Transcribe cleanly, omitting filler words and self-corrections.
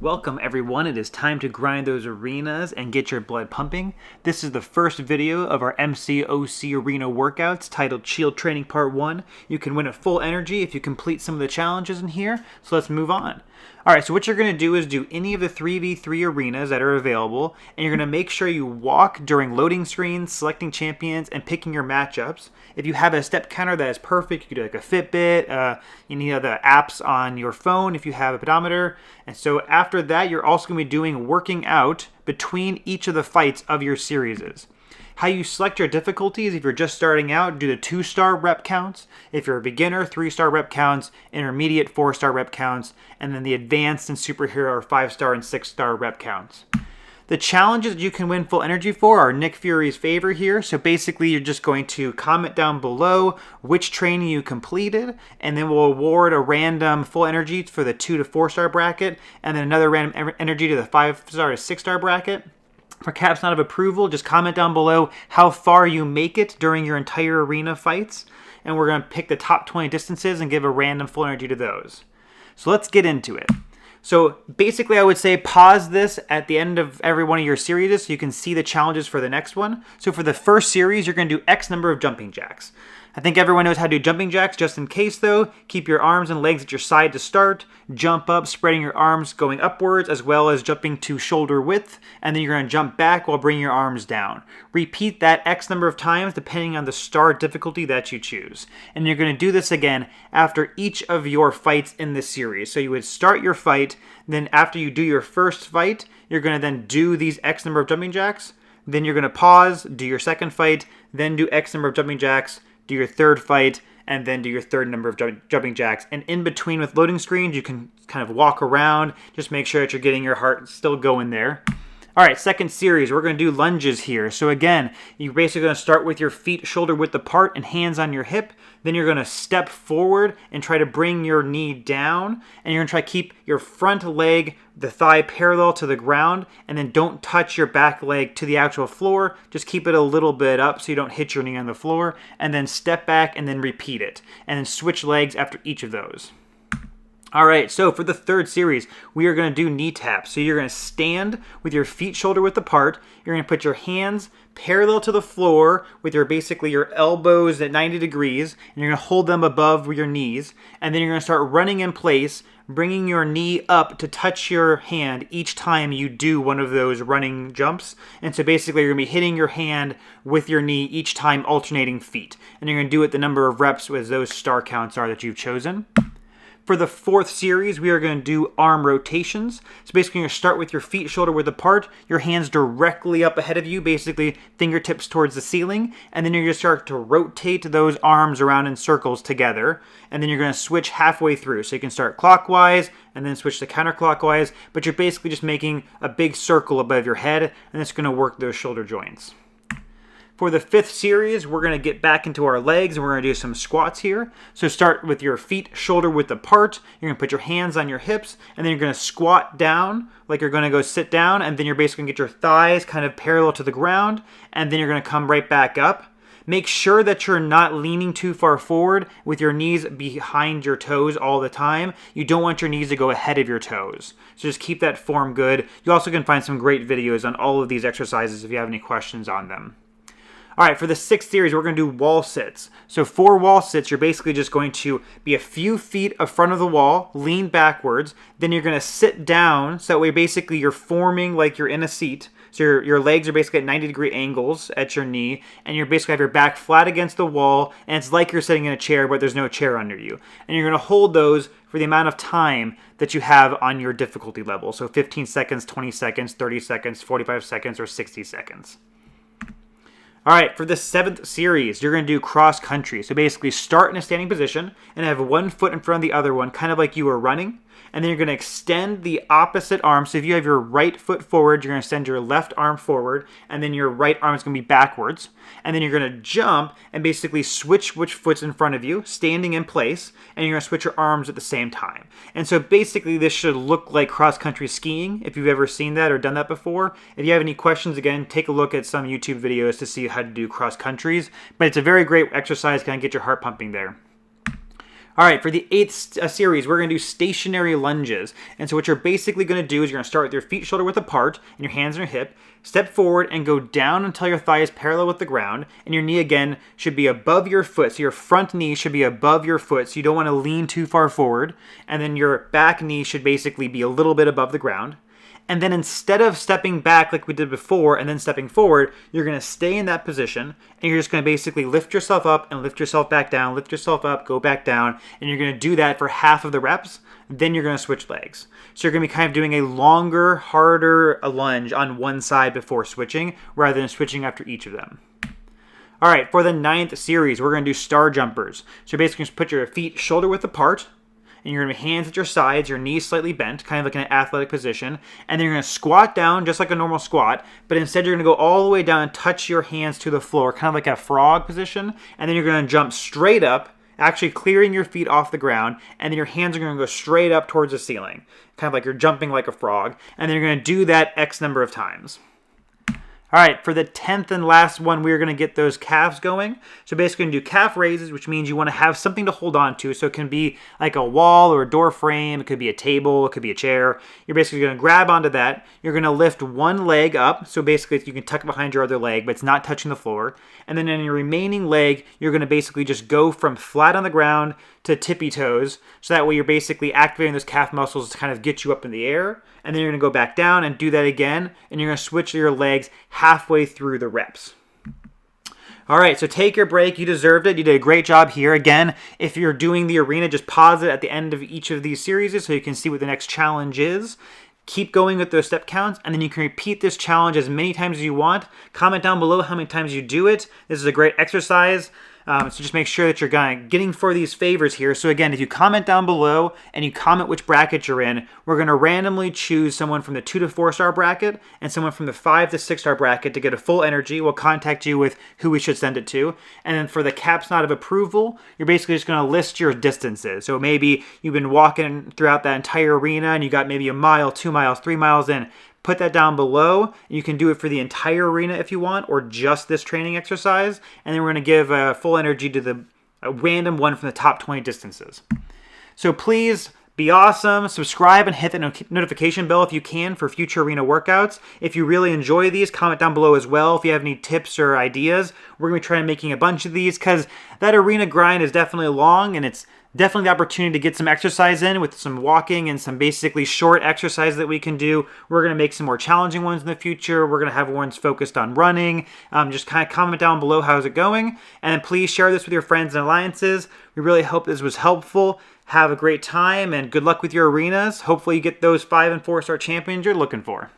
Welcome everyone, it is time to grind those arenas and get your blood pumping. This is the first video of our MCOC arena workouts titled Shield Training Part 1. You can win a full energy if you complete some of the challenges in here, so let's move on. Alright, so what you're going to do is do any of the 3v3 arenas that are available, and you're going to make sure you walk during loading screens, selecting champions, and picking your matchups. If you have a step counter that is perfect, you could do like a Fitbit, you need the apps on your phone if you have a pedometer. And so after that, you're also going to be doing working out between each of the fights of your series. How you select your difficulties: if you're just starting out, do the 2-star rep counts. If you're a beginner, 3-star rep counts, intermediate, 4-star rep counts, and then the advanced and superhero are 5-star and 6-star rep counts. The challenges that you can win full energy for are Nick Fury's favor here. So basically you're just going to comment down below which training you completed, and then we'll award a random full energy for the 2 to 4-star bracket, and then another random energy to the 5-star to 6-star bracket. For caps not of approval, just comment down below how far you make it during your entire arena fights, and we're going to pick the top 20 distances and give a random full energy to those. So let's get into it. So basically I would say pause this at the end of every one of your series so you can see the challenges for the next one. So for the first series, you're going to do X number of jumping jacks. I think everyone knows how to do jumping jacks. Just in case though, keep your arms and legs at your side to start. Jump up, spreading your arms going upwards, as well as jumping to shoulder width. And then you're going to jump back while bringing your arms down. Repeat that X number of times depending on the star difficulty that you choose. And you're going to do this again after each of your fights in this series. So you would start your fight, then after you do your first fight, you're going to then do these X number of jumping jacks. Then you're going to pause, do your second fight, then do X number of jumping jacks, do your third fight, and then do your third number of jumping jacks. And in between with loading screens, you can kind of walk around. Just make sure that you're getting your heart still going there. All right, second series, we're going to do lunges here. So again, you're basically going to start with your feet shoulder width apart and hands on your hip. Then you're going to step forward and try to bring your knee down. And you're going to try to keep your front leg, the thigh parallel to the ground. And then don't touch your back leg to the actual floor. Just keep it a little bit up so you don't hit your knee on the floor. And then step back and then repeat it. And then switch legs after each of those. All right, so for the third series, we are going to do knee taps. So you're going to stand with your feet shoulder width apart. You're going to put your hands parallel to the floor with basically your elbows at 90 degrees, and you're going to hold them above your knees. And then you're going to start running in place, bringing your knee up to touch your hand each time you do one of those running jumps. And so basically you're going to be hitting your hand with your knee each time, alternating feet. And you're going to do it the number of reps as those star counts are that you've chosen. For the fourth series, we are going to do arm rotations. So basically, you're going to start with your feet shoulder width apart, your hands directly up ahead of you, basically fingertips towards the ceiling, and then you're going to start to rotate those arms around in circles together, and then you're going to switch halfway through. So you can start clockwise, and then switch to counterclockwise, but you're basically just making a big circle above your head, and it's going to work those shoulder joints. For the fifth series, we're going to get back into our legs and we're going to do some squats here. So start with your feet shoulder width apart. You're going to put your hands on your hips, and then you're going to squat down like you're going to go sit down, and then you're basically going to get your thighs kind of parallel to the ground, and then you're going to come right back up. Make sure that you're not leaning too far forward with your knees behind your toes all the time. You don't want your knees to go ahead of your toes. So just keep that form good. You also can find some great videos on all of these exercises if you have any questions on them. All right, for the sixth series, we're going to do wall sits. So for wall sits, you're basically just going to be a few feet in front of the wall, lean backwards, then you're going to sit down, so that way basically you're forming like you're in a seat. So your legs are basically at 90-degree angles at your knee, and you basically have your back flat against the wall, and it's like you're sitting in a chair, but there's no chair under you. And you're going to hold those for the amount of time that you have on your difficulty level. So 15 seconds, 20 seconds, 30 seconds, 45 seconds, or 60 seconds. All right, for the seventh series, you're going to do cross country. So basically start in a standing position and have one foot in front of the other one, kind of like you were running. And then you're going to extend the opposite arm. So if you have your right foot forward, you're going to extend your left arm forward, and then your right arm is going to be backwards. And then you're going to jump and basically switch which foot's in front of you, standing in place, and you're going to switch your arms at the same time. And so basically this should look like cross-country skiing, if you've ever seen that or done that before. If you have any questions, again, take a look at some YouTube videos to see how to do cross-countries. But it's a very great exercise, kind of get your heart pumping there. All right, for the 8th series, we're going to do stationary lunges. And so what you're basically going to do is you're going to start with your feet shoulder width apart and your hands on your hip. Step forward and go down until your thigh is parallel with the ground. And your knee, again, should be above your foot. So your front knee should be above your foot. So you don't want to lean too far forward. And then your back knee should basically be a little bit above the ground. And then instead of stepping back like we did before and then stepping forward, you're going to stay in that position and you're just going to basically lift yourself up and lift yourself back down, lift yourself up, go back down, and you're going to do that for half of the reps. Then you're going to switch legs. So you're going to be kind of doing a longer, harder lunge on one side before switching rather than switching after each of them. All right, for the 9th series, we're going to do star jumpers. So you're basically just put your feet shoulder width apart, and you're going to be hands at your sides, your knees slightly bent, kind of like in an athletic position. And then you're going to squat down just like a normal squat, but instead you're going to go all the way down and touch your hands to the floor, kind of like a frog position. And then you're going to jump straight up, actually clearing your feet off the ground, and then your hands are going to go straight up towards the ceiling, kind of like you're jumping like a frog. And then you're going to do that X number of times. All right, for the 10th and last one, we're going to get those calves going. So basically, you're going to do calf raises, which means you want to have something to hold on to. So it can be like a wall or a door frame. It could be a table. It could be a chair. You're basically going to grab onto that. You're going to lift one leg up. So basically, you can tuck it behind your other leg, but it's not touching the floor. And then in your remaining leg, you're going to basically just go from flat on the ground to tippy toes. So that way you're basically activating those calf muscles to kind of get you up in the air. And then you're going to go back down and do that again. And you're going to switch your legs halfway through the reps. All right, so take your break. You deserved it. You did a great job here. Again, if you're doing the arena, just pause it at the end of each of these series so you can see what the next challenge is. Keep going with those step counts, and then you can repeat this challenge as many times as you want. Comment down below how many times you do it. This is a great exercise. So just make sure that you're getting for these favors here. So again, if you comment down below and you comment which bracket you're in, we're going to randomly choose someone from the 2 to 4 star bracket and someone from the 5 to 6 star bracket to get a full energy. We'll contact you with who we should send it to. And then for the caps not of approval, you're basically just going to list your distances. So maybe you've been walking throughout that entire arena and you got maybe a mile, 2 miles, 3 miles in. Put that down below. You can do it for the entire arena if you want, or just this training exercise. And then we're going to give a full energy to a random one from the top 20 distances. So please be awesome. Subscribe and hit the notification bell if you can for future arena workouts. If you really enjoy these, comment down below as well. If you have any tips or ideas, we're going to be trying making a bunch of these because that arena grind is definitely long and it's definitely the opportunity to get some exercise in with some walking and some basically short exercise that we can do. We're going to make some more challenging ones in the future. We're going to have ones focused on running. Just kind of comment down below how's it going. And please share this with your friends and alliances. We really hope this was helpful. Have a great time and good luck with your arenas. Hopefully you get those 5 and 4 star champions you're looking for.